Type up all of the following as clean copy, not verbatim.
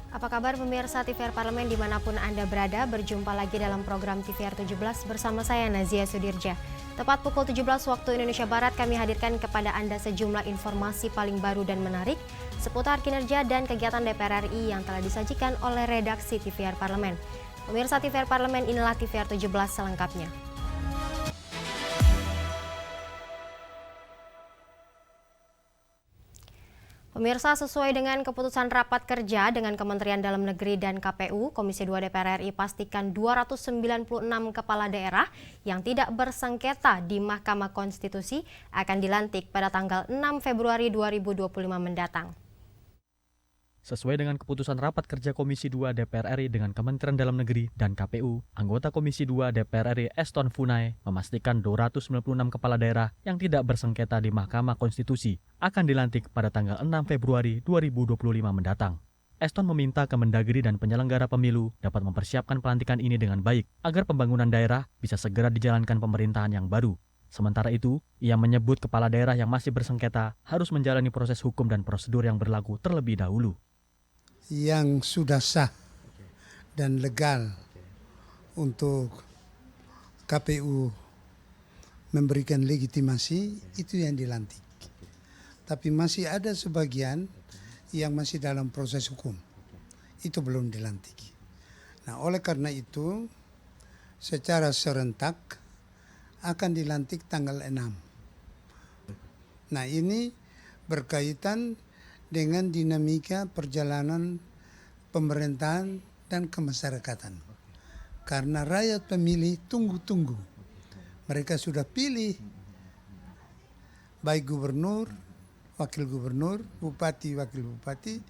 Apa kabar pemirsa TVR Parlemen dimanapun Anda berada, berjumpa lagi dalam program TVR 17 bersama saya Nazia Sudirja. Tepat pukul 17 waktu Indonesia Barat kami hadirkan kepada Anda sejumlah informasi paling baru dan menarik seputar kinerja dan kegiatan DPR RI yang telah disajikan oleh redaksi TVR Parlemen. Pemirsa TVR Parlemen, inilah TVR 17 selengkapnya. Pemirsa, sesuai dengan keputusan rapat kerja dengan Kementerian Dalam Negeri dan KPU, Komisi 2 DPR RI pastikan 296 kepala daerah yang tidak bersengketa di Mahkamah Konstitusi akan dilantik pada tanggal 6 Februari 2025 mendatang. Sesuai dengan keputusan rapat kerja Komisi 2 DPR RI dengan Kementerian Dalam Negeri dan KPU, anggota Komisi 2 DPR RI Eston Funai memastikan 296 kepala daerah yang tidak bersengketa di Mahkamah Konstitusi akan dilantik pada tanggal 6 Februari 2025 mendatang. Eston meminta Kemendagri dan penyelenggara pemilu dapat mempersiapkan pelantikan ini dengan baik agar pembangunan daerah bisa segera dijalankan pemerintahan yang baru. Sementara itu, ia menyebut kepala daerah yang masih bersengketa harus menjalani proses hukum dan prosedur yang berlaku terlebih dahulu. Yang sudah sah dan legal untuk KPU memberikan legitimasi itu yang dilantik. Tapi masih ada sebagian yang masih dalam proses hukum. Itu belum dilantik. Nah, oleh karena itu secara serentak akan dilantik tanggal 6. Nah, ini berkaitan dengan dinamika perjalanan pemerintahan dan kemasyarakatan. Karena rakyat pemilih tunggu-tunggu. Mereka sudah pilih baik gubernur, wakil gubernur, bupati, wakil bupati,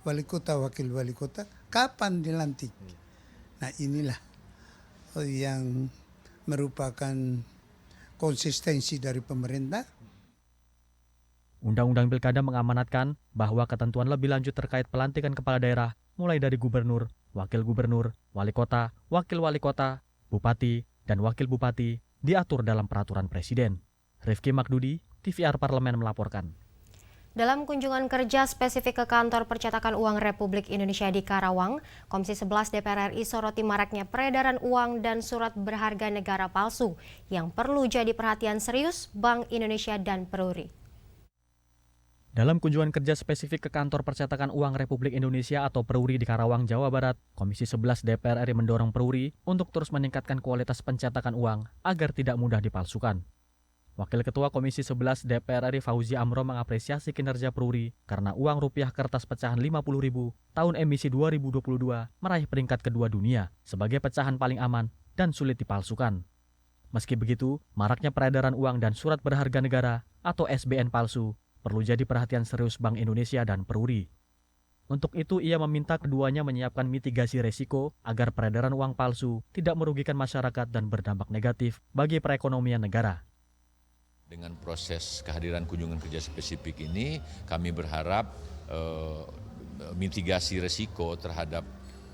wali kota, wakil wali kota, kapan dilantik. Nah, inilah yang merupakan konsistensi dari pemerintah. Undang-Undang Pilkada mengamanatkan bahwa ketentuan lebih lanjut terkait pelantikan kepala daerah mulai dari gubernur, wakil gubernur, wali kota, wakil wali kota, bupati, dan wakil bupati diatur dalam peraturan presiden. Rifki Makdudi, TVR Parlemen melaporkan. Dalam kunjungan kerja spesifik ke kantor percetakan uang Republik Indonesia di Karawang, Komisi 11 DPR RI soroti maraknya peredaran uang dan surat berharga negara palsu yang perlu jadi perhatian serius Bank Indonesia dan Peruri. Dalam kunjungan kerja spesifik ke kantor percetakan uang Republik Indonesia atau Peruri di Karawang, Jawa Barat, Komisi 11 DPR RI mendorong Peruri untuk terus meningkatkan kualitas pencetakan uang agar tidak mudah dipalsukan. Wakil Ketua Komisi 11 DPR RI Fauzi Amro mengapresiasi kinerja Peruri karena uang rupiah kertas pecahan 50.000 tahun emisi 2022 meraih peringkat kedua dunia sebagai pecahan paling aman dan sulit dipalsukan. Meski begitu, maraknya peredaran uang dan surat berharga negara atau SBN palsu perlu jadi perhatian serius Bank Indonesia dan Peruri. Untuk itu, ia meminta keduanya menyiapkan mitigasi resiko agar peredaran uang palsu tidak merugikan masyarakat dan berdampak negatif bagi perekonomian negara. Dengan proses kehadiran kunjungan kerja spesifik ini, kami berharap mitigasi resiko terhadap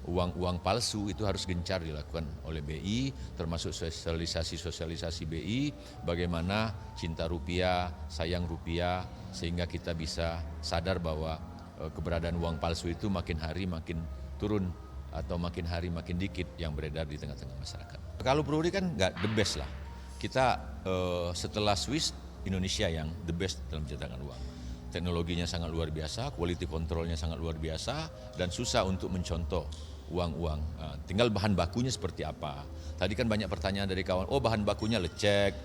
uang palsu itu harus gencar dilakukan oleh BI, termasuk sosialisasi BI, bagaimana cinta rupiah, sayang rupiah, sehingga kita bisa sadar bahwa keberadaan uang palsu itu makin hari makin turun atau makin hari makin dikit yang beredar di tengah-tengah masyarakat. Kalau Peruri kan nggak the best lah. Kita setelah Swiss, Indonesia yang the best dalam pencetakan uang. Teknologinya sangat luar biasa, quality controlnya sangat luar biasa, dan susah untuk mencontoh uang-uang. Tinggal bahan bakunya seperti apa. Tadi kan banyak pertanyaan dari kawan, bahan bakunya lecek,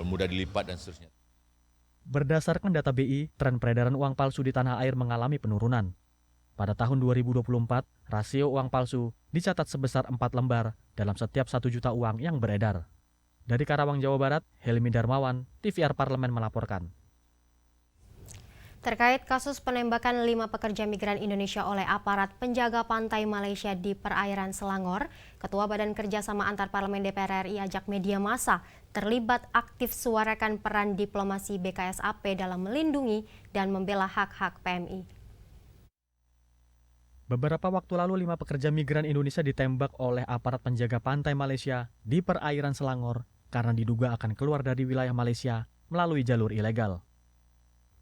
mudah dilipat dan seterusnya. Berdasarkan data BI, tren peredaran uang palsu di tanah air mengalami penurunan. Pada tahun 2024, rasio uang palsu dicatat sebesar 4 lembar dalam setiap 1 juta uang yang beredar. Dari Karawang, Jawa Barat, Helmi Darmawan, TVR Parlemen melaporkan. Terkait kasus penembakan 5 pekerja migran Indonesia oleh aparat penjaga pantai Malaysia di perairan Selangor, Ketua Badan Kerjasama Antar Parlemen DPR RI ajak media massa terlibat aktif suarakan peran diplomasi BKSAP dalam melindungi dan membela hak-hak PMI. Beberapa waktu lalu 5 pekerja migran Indonesia ditembak oleh aparat penjaga pantai Malaysia di perairan Selangor karena diduga akan keluar dari wilayah Malaysia melalui jalur ilegal.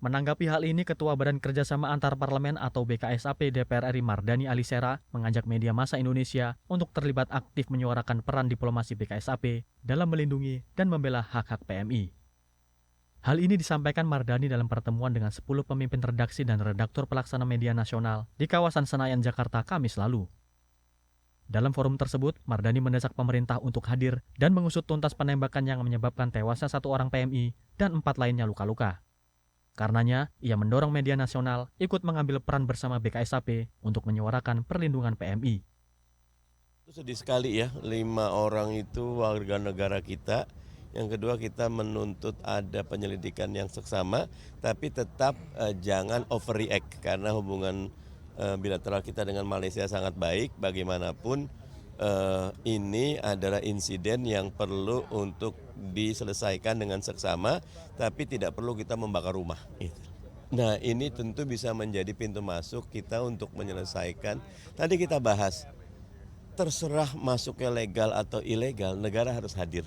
Menanggapi hal ini, Ketua Badan Kerjasama Antar Parlemen atau BKSAP DPR RI Mardani Alisera mengajak media massa Indonesia untuk terlibat aktif menyuarakan peran diplomasi BKSAP dalam melindungi dan membela hak-hak PMI. Hal ini disampaikan Mardani dalam pertemuan dengan 10 pemimpin redaksi dan redaktur pelaksana media nasional di kawasan Senayan, Jakarta, Kamis lalu. Dalam forum tersebut, Mardani mendesak pemerintah untuk hadir dan mengusut tuntas penembakan yang menyebabkan tewasnya 1 orang PMI dan 4 lainnya luka-luka. Karenanya, ia mendorong media nasional ikut mengambil peran bersama BKSAP untuk menyuarakan perlindungan PMI. Itu sedih sekali ya, 5 orang itu warga negara kita. Yang kedua, kita menuntut ada penyelidikan yang seksama, tapi tetap jangan overreact karena hubungan bilateral kita dengan Malaysia sangat baik. Bagaimanapun ini adalah insiden yang perlu untuk diselesaikan dengan seksama, tapi tidak perlu kita membakar rumah. Nah, ini tentu bisa menjadi pintu masuk kita untuk menyelesaikan. Tadi kita bahas, terserah masuknya legal atau ilegal, negara harus hadir.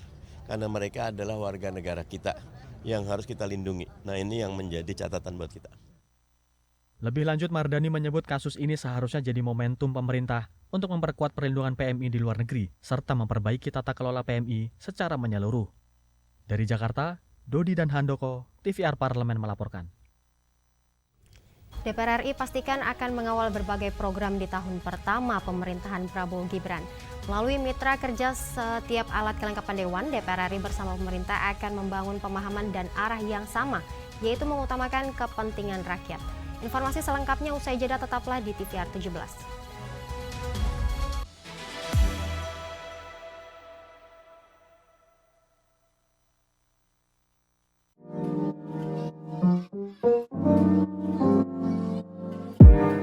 Karena mereka adalah warga negara kita yang harus kita lindungi. Nah, ini yang menjadi catatan buat kita. Lebih lanjut, Mardani menyebut kasus ini seharusnya jadi momentum pemerintah untuk memperkuat perlindungan PMI di luar negeri, serta memperbaiki tata kelola PMI secara menyeluruh. Dari Jakarta, Dodi dan Handoko, TVR Parlemen melaporkan. DPR RI pastikan akan mengawal berbagai program di tahun pertama pemerintahan Prabowo Gibran. Melalui mitra kerja setiap alat kelengkapan Dewan, DPR RI bersama pemerintah akan membangun pemahaman dan arah yang sama, yaitu mengutamakan kepentingan rakyat. Informasi selengkapnya usai jeda, tetaplah di TVR 17.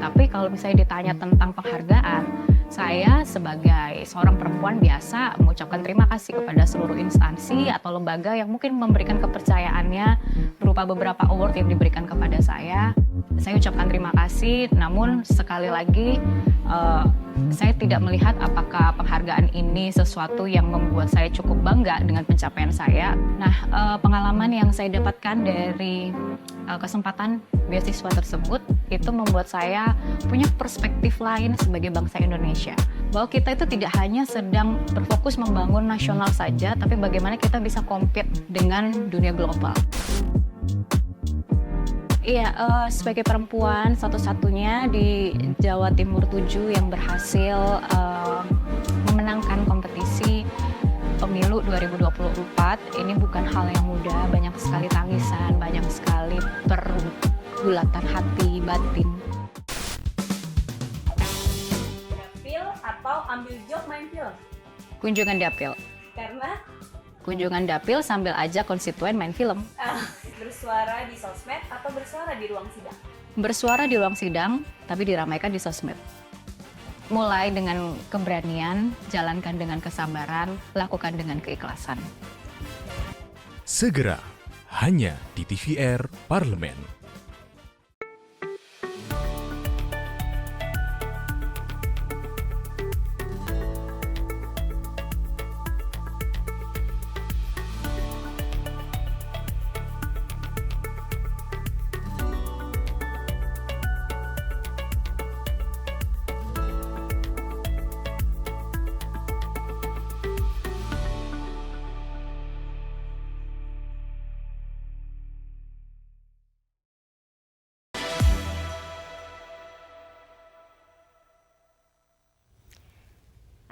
Tapi kalau misalnya ditanya tentang penghargaan, saya sebagai seorang perempuan biasa mengucapkan terima kasih kepada seluruh instansi atau lembaga yang mungkin memberikan kepercayaannya berupa beberapa award yang diberikan kepada saya. Saya ucapkan terima kasih, namun sekali lagi saya tidak melihat apakah penghargaan ini sesuatu yang membuat saya cukup bangga dengan pencapaian saya. Nah, pengalaman yang saya dapatkan dari kesempatan beasiswa tersebut itu membuat saya punya perspektif lain sebagai bangsa Indonesia. Bahwa kita itu tidak hanya sedang berfokus membangun nasional saja, tapi bagaimana kita bisa compete dengan dunia global. Iya, sebagai perempuan satu-satunya di Jawa Timur 7 yang berhasil memenangkan kompetisi pemilu 2024, ini bukan hal yang mudah, banyak sekali tangisan, banyak sekali pergulatan hati batin. Dapil atau ambil job main film? Kunjungan dapil. Karena Kunjungan dapil sambil ajak konstituen main film. bersuara di sosmed atau bersuara di ruang sidang? Bersuara di ruang sidang, tapi diramaikan di sosmed. Mulai dengan keberanian, jalankan dengan kesabaran, lakukan dengan keikhlasan. Segera, hanya di TVR Parlemen.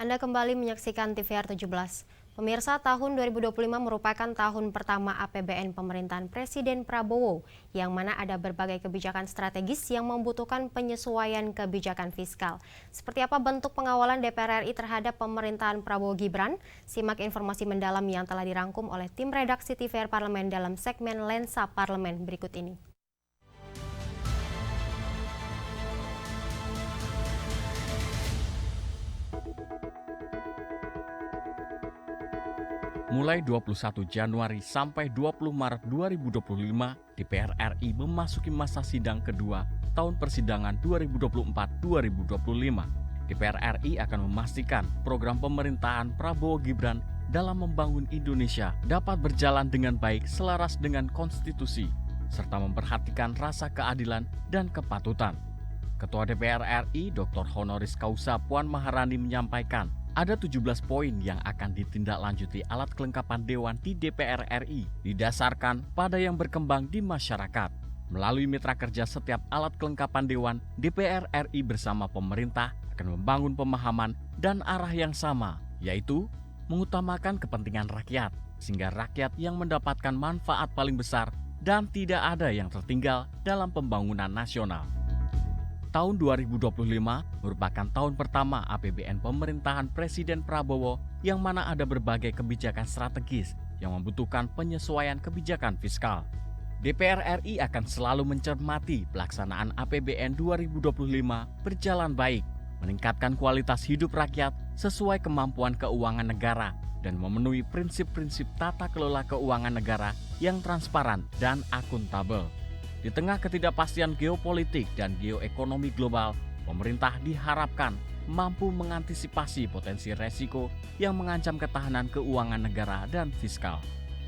Anda kembali menyaksikan TVR 17. Pemirsa, tahun 2025 merupakan tahun pertama APBN pemerintahan Presiden Prabowo, yang mana ada berbagai kebijakan strategis yang membutuhkan penyesuaian kebijakan fiskal. Seperti apa bentuk pengawalan DPR RI terhadap pemerintahan Prabowo Gibran? Simak informasi mendalam yang telah dirangkum oleh tim redaksi TVR Parlemen dalam segmen Lensa Parlemen berikut ini. Mulai 21 Januari sampai 20 Maret 2025, DPR RI memasuki masa sidang kedua tahun persidangan 2024-2025. DPR RI akan memastikan program pemerintahan Prabowo Gibran dalam membangun Indonesia dapat berjalan dengan baik selaras dengan konstitusi. serta memperhatikan rasa keadilan dan kepatutan. Ketua DPR RI Dr. Honoris Causa Puan Maharani menyampaikan ada 17 poin yang akan ditindaklanjuti alat kelengkapan Dewan di DPR RI didasarkan pada yang berkembang di masyarakat. Melalui mitra kerja setiap alat kelengkapan Dewan, DPR RI bersama pemerintah akan membangun pemahaman dan arah yang sama, yaitu mengutamakan kepentingan rakyat, sehingga rakyat yang mendapatkan manfaat paling besar dan tidak ada yang tertinggal dalam pembangunan nasional. Tahun 2025 merupakan tahun pertama APBN pemerintahan Presiden Prabowo yang mana ada berbagai kebijakan strategis yang membutuhkan penyesuaian kebijakan fiskal. DPR RI akan selalu mencermati pelaksanaan APBN 2025 berjalan baik, meningkatkan kualitas hidup rakyat sesuai kemampuan keuangan negara, dan memenuhi prinsip-prinsip tata kelola keuangan negara yang transparan dan akuntabel. Di tengah ketidakpastian geopolitik dan geoekonomi global, pemerintah diharapkan mampu mengantisipasi potensi resiko yang mengancam ketahanan keuangan negara dan fiskal.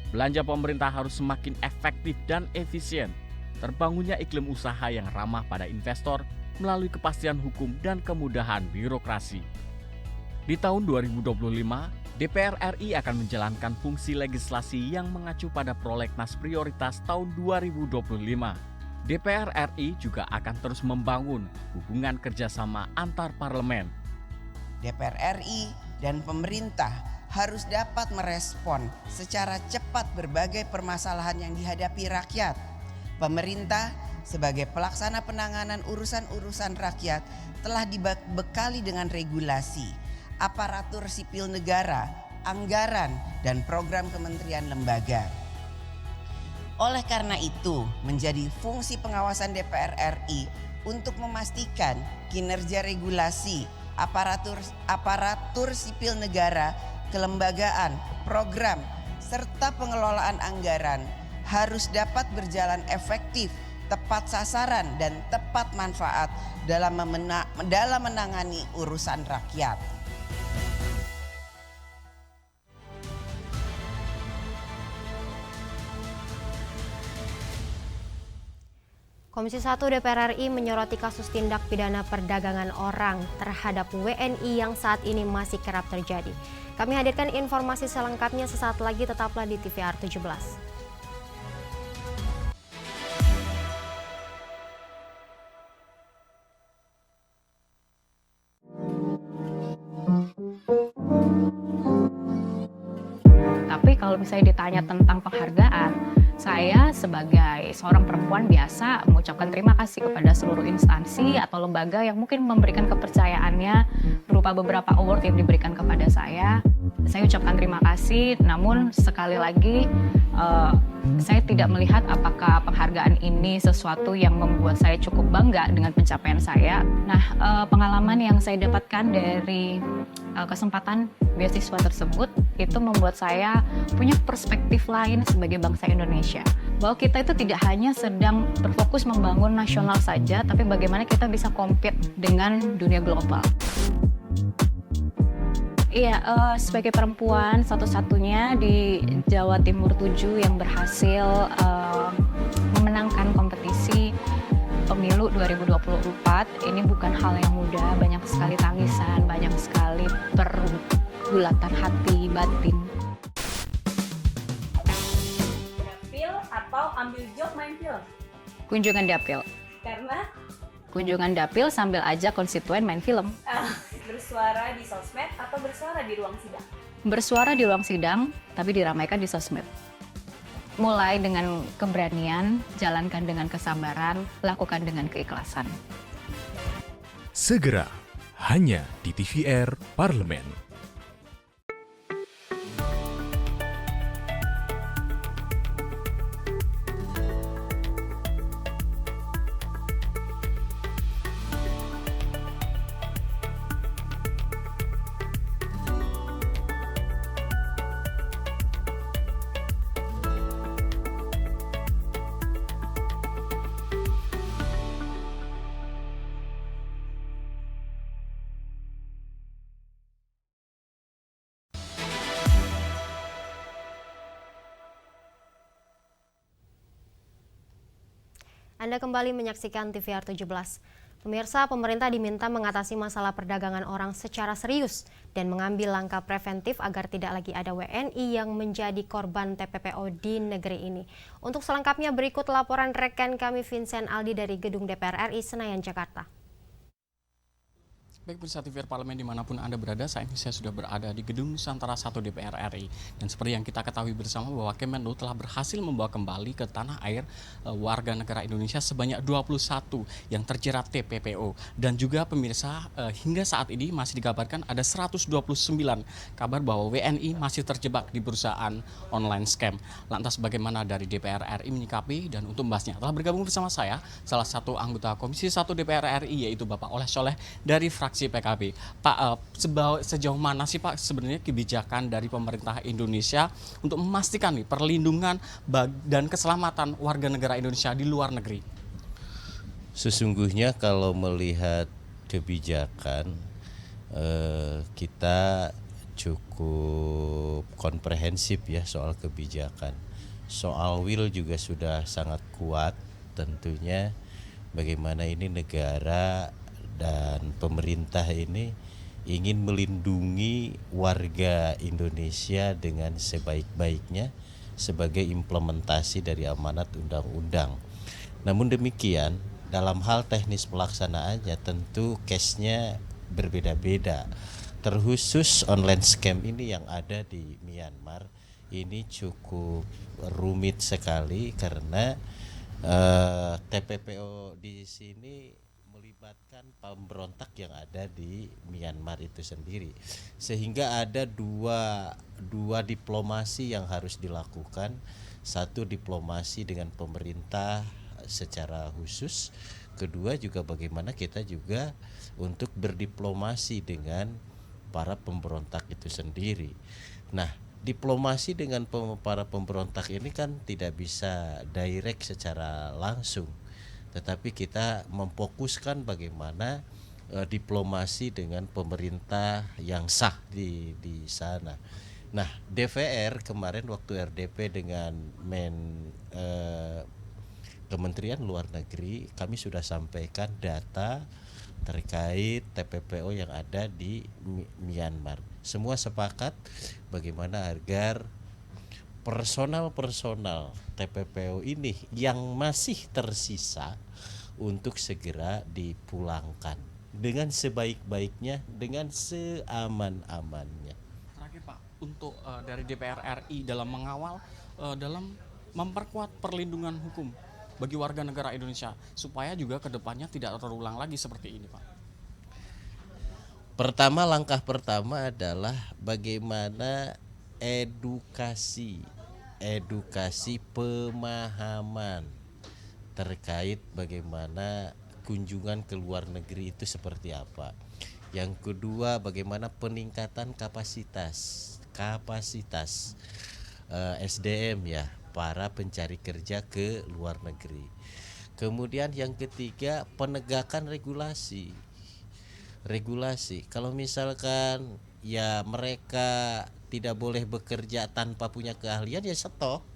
Belanja pemerintah harus semakin efektif dan efisien. Terbangunnya iklim usaha yang ramah pada investor melalui kepastian hukum dan kemudahan birokrasi. Di tahun 2025, DPR RI akan menjalankan fungsi legislasi yang mengacu pada prolegnas prioritas tahun 2025. DPR RI juga akan terus membangun hubungan kerjasama antar parlemen. DPR RI dan pemerintah harus dapat merespon secara cepat berbagai permasalahan yang dihadapi rakyat. Pemerintah sebagai pelaksana penanganan urusan-urusan rakyat telah dibekali dengan regulasi, aparatur sipil negara, anggaran, dan program kementerian lembaga. Oleh karena itu, menjadi fungsi pengawasan DPR RI untuk memastikan kinerja regulasi, aparatur sipil negara, kelembagaan, program, serta pengelolaan anggaran harus dapat berjalan efektif, tepat sasaran, dan tepat manfaat dalam menangani urusan rakyat. Komisi 1 DPR RI menyoroti kasus tindak pidana perdagangan orang terhadap WNI yang saat ini masih kerap terjadi. Kami hadirkan informasi selengkapnya sesaat lagi, tetaplah di TVR 17. Tapi kalau misalnya ditanya tentang penghargaan, saya sebagai seorang perempuan biasa mengucapkan terima kasih kepada seluruh instansi atau lembaga yang mungkin memberikan kepercayaannya berupa beberapa award yang diberikan kepada saya. Saya ucapkan terima kasih, namun sekali lagi saya tidak melihat apakah penghargaan ini sesuatu yang membuat saya cukup bangga dengan pencapaian saya. Nah, pengalaman yang saya dapatkan dari kesempatan beasiswa tersebut itu membuat saya punya perspektif lain sebagai bangsa Indonesia, bahwa kita itu tidak hanya sedang berfokus membangun nasional saja, tapi bagaimana kita bisa compete dengan dunia global. Iya, sebagai perempuan satu-satunya di Jawa Timur 7 yang berhasil memenangkan kompetisi pemilu 2024, ini bukan hal yang mudah, banyak sekali tangisan, banyak sekali pergulatan hati batin. Dapil atau ambil job main film? Kunjungan dapil. Karena Kunjungan dapil sambil ajak konstituen main film. Bersuara di sosmed atau bersuara di ruang sidang? Bersuara di ruang sidang, tapi diramaikan di sosmed. Mulai dengan keberanian, jalankan dengan kesabaran, lakukan dengan keikhlasan. Segera, hanya di TVR Parlemen. Anda kembali menyaksikan TVR 17. Pemirsa, pemerintah diminta mengatasi masalah perdagangan orang secara serius dan mengambil langkah preventif agar tidak lagi ada WNI yang menjadi korban TPPO di negeri ini. Untuk selengkapnya berikut laporan rekan kami Vincent Aldi dari Gedung DPR RI Senayan, Jakarta. Baik pemirsa TVR Parlemen dimanapun Anda berada, saat ini saya sudah berada di Gedung Nusantara 1 DPR RI. Dan seperti yang kita ketahui bersama bahwa Kemenlu telah berhasil membawa kembali ke tanah air warga negara Indonesia sebanyak 21 yang terjerat TPPO. Dan juga pemirsa hingga saat ini masih dikabarkan ada 129 kabar bahwa WNI masih terjebak di perusahaan online scam. Lantas bagaimana dari DPR RI menyikapi, dan untuk membahasnya telah bergabung bersama saya salah satu anggota Komisi 1 DPR RI yaitu Bapak Oleh Soleh dari fraksi PKB. Pak, sejauh mana sih Pak sebenarnya kebijakan dari pemerintah Indonesia untuk memastikan nih perlindungan dan keselamatan warga negara Indonesia di luar negeri? Sesungguhnya kalau melihat kebijakan kita cukup komprehensif ya soal kebijakan. Soal will juga sudah sangat kuat tentunya, bagaimana ini negara dan pemerintah ini ingin melindungi warga Indonesia dengan sebaik-baiknya sebagai implementasi dari amanat undang-undang. Namun demikian, dalam hal teknis pelaksanaannya tentu case-nya berbeda-beda. Terkhusus online scam ini yang ada di Myanmar ini cukup rumit sekali karena TPPO di sini melibatkan pemberontak yang ada di Myanmar itu sendiri, sehingga ada dua diplomasi yang harus dilakukan. Satu, diplomasi dengan pemerintah secara khusus, kedua juga bagaimana kita juga untuk berdiplomasi dengan para pemberontak itu sendiri. Nah, diplomasi dengan para pemberontak ini kan tidak bisa direct secara langsung, tetapi kita memfokuskan bagaimana diplomasi dengan pemerintah yang sah di sana. Nah, DPR kemarin waktu RDP dengan Kementerian Luar Negeri, kami sudah sampaikan data terkait TPPO yang ada di Myanmar. Semua sepakat bagaimana agar personal TPPO ini yang masih tersisa untuk segera dipulangkan dengan sebaik-baiknya, dengan seaman-amannya. Terakhir Pak, untuk dari DPR RI dalam mengawal, dalam memperkuat perlindungan hukum bagi warga negara Indonesia supaya juga kedepannya tidak terulang lagi seperti ini Pak. Langkah pertama adalah bagaimana edukasi pemahaman terkait bagaimana kunjungan ke luar negeri itu seperti apa. Yang kedua, bagaimana peningkatan kapasitas SDM ya, para pencari kerja ke luar negeri. Kemudian yang ketiga, penegakan regulasi. Kalau misalkan ya mereka tidak boleh bekerja tanpa punya keahlian, ya stop.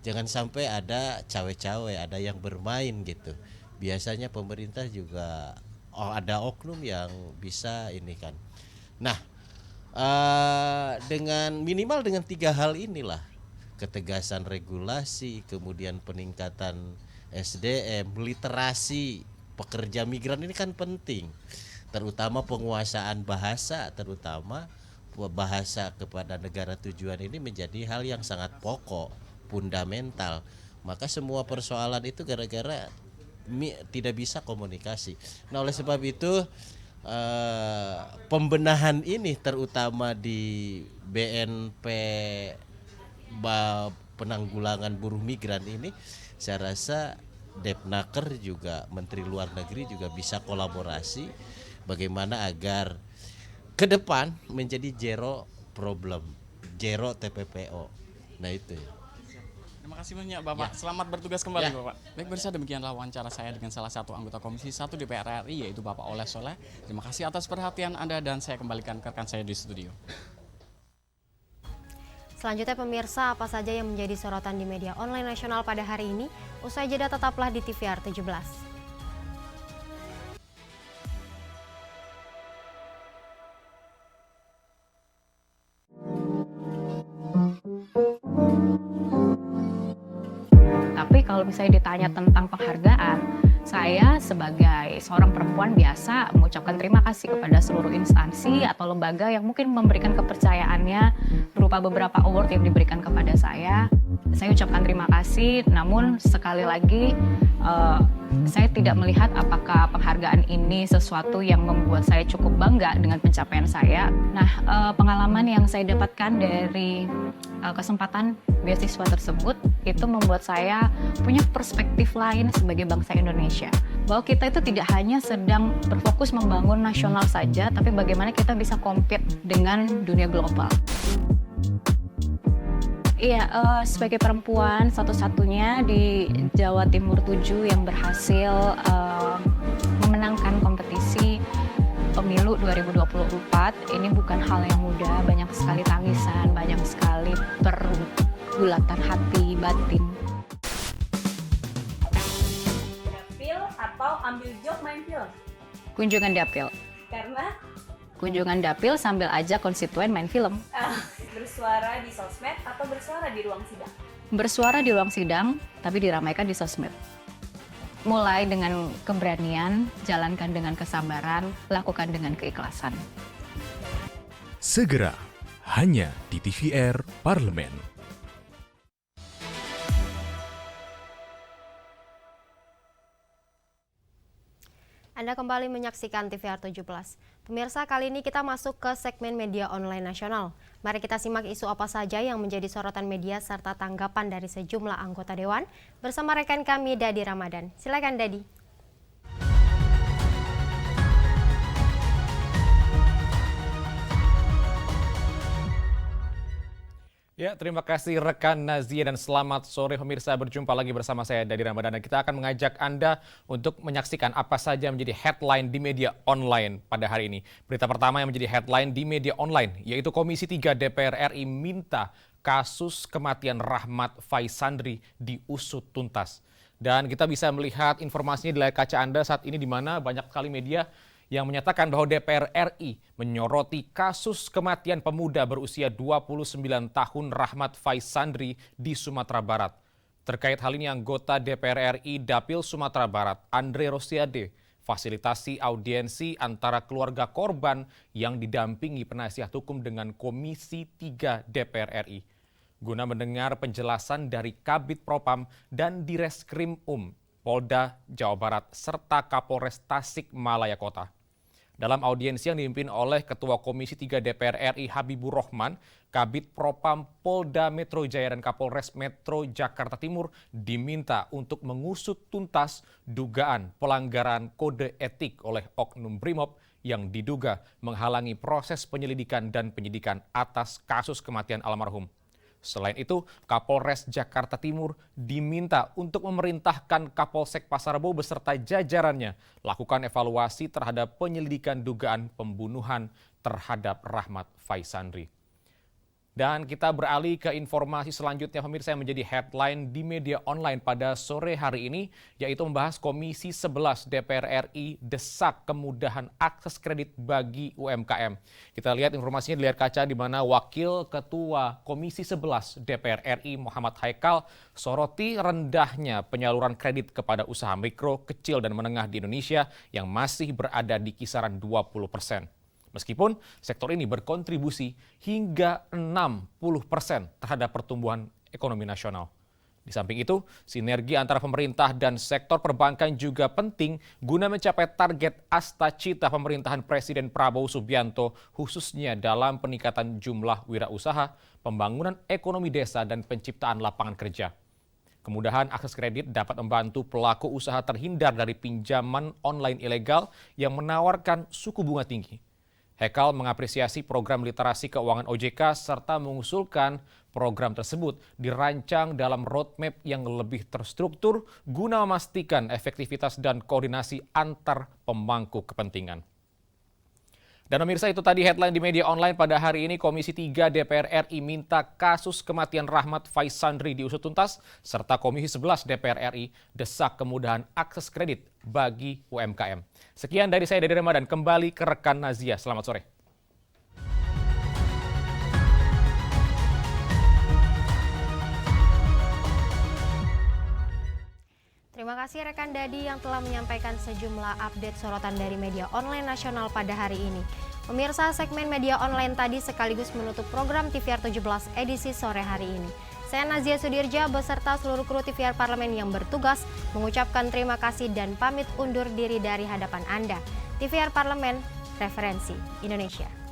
Jangan sampai ada cawe-cawe, ada yang bermain gitu. Biasanya pemerintah juga ada oknum yang bisa ini kan. Nah, dengan 3 hal inilah, ketegasan regulasi, kemudian peningkatan SDM, literasi pekerja migran ini kan penting. Terutama penguasaan bahasa, terutama bahasa kepada negara tujuan ini menjadi hal yang sangat pokok, fundamental. Maka semua persoalan itu gara-gara tidak bisa komunikasi. Nah, oleh sebab itu pembenahan ini terutama di BNP penanggulangan buruh migran ini, saya rasa Depnaker juga Menteri Luar Negeri juga bisa kolaborasi bagaimana agar ke depan menjadi zero problem, zero TPPO. Nah itu. Terima kasih banyak Bapak. Ya. Selamat bertugas kembali Bapak. Baik pemirsa, demikianlah wawancara saya dengan salah satu anggota Komisi 1 DPR RI yaitu Bapak Oleh Soleh. Terima kasih atas perhatian Anda dan saya kembalikan ke rekan saya di studio. Selanjutnya pemirsa, apa saja yang menjadi sorotan di media online nasional pada hari ini? Usai jeda tetaplah di TVR 17. Tapi kalau misalnya ditanya tentang penghargaan, saya sebagai seorang perempuan biasa mengucapkan terima kasih kepada seluruh instansi atau lembaga yang mungkin memberikan kepercayaannya berupa beberapa award yang diberikan kepada saya. Saya ucapkan terima kasih, namun sekali lagi saya tidak melihat apakah penghargaan ini sesuatu yang membuat saya cukup bangga dengan pencapaian saya. Nah, pengalaman yang saya dapatkan dari kesempatan beasiswa tersebut itu membuat saya punya perspektif lain sebagai bangsa Indonesia. Bahwa kita itu tidak hanya sedang berfokus membangun nasional saja, tapi bagaimana kita bisa compete dengan dunia global. Iya, sebagai perempuan satu-satunya di Jawa Timur 7 yang berhasil memenangkan kompetisi pemilu 2024, ini bukan hal yang mudah, banyak sekali tangisan, banyak sekali pergulatan hati batin. Dapil atau ambil job main film? Kunjungan dapil. Karena Kunjungan dapil sambil ajak konstituen main film. bersuara di sosmed atau bersuara di ruang sidang? Bersuara di ruang sidang, tapi diramaikan di sosmed. Mulai dengan keberanian, jalankan dengan kesabaran, lakukan dengan keikhlasan. Segera, hanya di TVR Parlemen. Anda kembali menyaksikan TVR 17. Pemirsa, kali ini kita masuk ke segmen media online nasional. Mari kita simak isu apa saja yang menjadi sorotan media serta tanggapan dari sejumlah anggota Dewan bersama rekan kami Dadi Ramadan. Silakan Dadi. Ya, terima kasih rekan Nazia dan selamat sore pemirsa, berjumpa lagi bersama saya Dadi Ramadan dan kita akan mengajak Anda untuk menyaksikan apa saja menjadi headline di media online pada hari ini. Berita pertama yang menjadi headline di media online yaitu Komisi 3 DPR RI minta kasus kematian Rahmat Faisandri diusut tuntas. Dan kita bisa melihat informasinya di layar kaca Anda saat ini di mana banyak sekali media yang menyatakan bahwa DPR RI menyoroti kasus kematian pemuda berusia 29 tahun Rahmat Faisandri di Sumatera Barat. Terkait hal ini, anggota DPR RI Dapil Sumatera Barat, Andre Rosiade, fasilitasi audiensi antara keluarga korban yang didampingi penasihat hukum dengan Komisi 3 DPR RI. Guna mendengar penjelasan dari Kabid Propam dan Direskrim Polda Jawa Barat serta Kapolres Tasikmalaya Kota. Dalam audiensi yang dipimpin oleh Ketua Komisi 3 DPR RI Habibur Rahman, Kabid Propam Polda Metro Jaya dan Kapolres Metro Jakarta Timur diminta untuk mengusut tuntas dugaan pelanggaran kode etik oleh Oknum Brimob yang diduga menghalangi proses penyelidikan dan penyidikan atas kasus kematian almarhum. Selain itu, Kapolres Jakarta Timur diminta untuk memerintahkan Kapolsek Pasar Rebo beserta jajarannya lakukan evaluasi terhadap penyelidikan dugaan pembunuhan terhadap Rahmat Faisandri. Dan kita beralih ke informasi selanjutnya pemirsa yang menjadi headline di media online pada sore hari ini, yaitu membahas Komisi 11 DPR RI desak kemudahan akses kredit bagi UMKM. Kita lihat informasinya di layar kaca di mana Wakil Ketua Komisi 11 DPR RI Muhammad Haikal soroti rendahnya penyaluran kredit kepada usaha mikro, kecil dan menengah di Indonesia yang masih berada di kisaran 20%. Meskipun sektor ini berkontribusi hingga 60% terhadap pertumbuhan ekonomi nasional. Di samping itu, sinergi antara pemerintah dan sektor perbankan juga penting guna mencapai target Asta-Cita pemerintahan Presiden Prabowo Subianto khususnya dalam peningkatan jumlah wirausaha, pembangunan ekonomi desa dan penciptaan lapangan kerja. Kemudahan akses kredit dapat membantu pelaku usaha terhindar dari pinjaman online ilegal yang menawarkan suku bunga tinggi. Haikal mengapresiasi program literasi keuangan OJK serta mengusulkan program tersebut dirancang dalam roadmap yang lebih terstruktur guna memastikan efektivitas dan koordinasi antar pemangku kepentingan. Dan pemirsa, itu tadi headline di media online pada hari ini. Komisi 3 DPR RI minta kasus kematian Rahmat Faisandri diusut tuntas, serta Komisi 11 DPR RI desak kemudahan akses kredit bagi UMKM. Sekian dari saya, Dedi Ramadan. Kembali ke rekan Nazia. Selamat sore. Terima kasih rekan Dadi yang telah menyampaikan sejumlah update sorotan dari media online nasional pada hari ini. Pemirsa, segmen media online tadi sekaligus menutup program TVR 17 edisi sore hari ini. Saya Nazia Sudirja beserta seluruh kru TVR Parlemen yang bertugas mengucapkan terima kasih dan pamit undur diri dari hadapan Anda. TVR Parlemen, referensi Indonesia.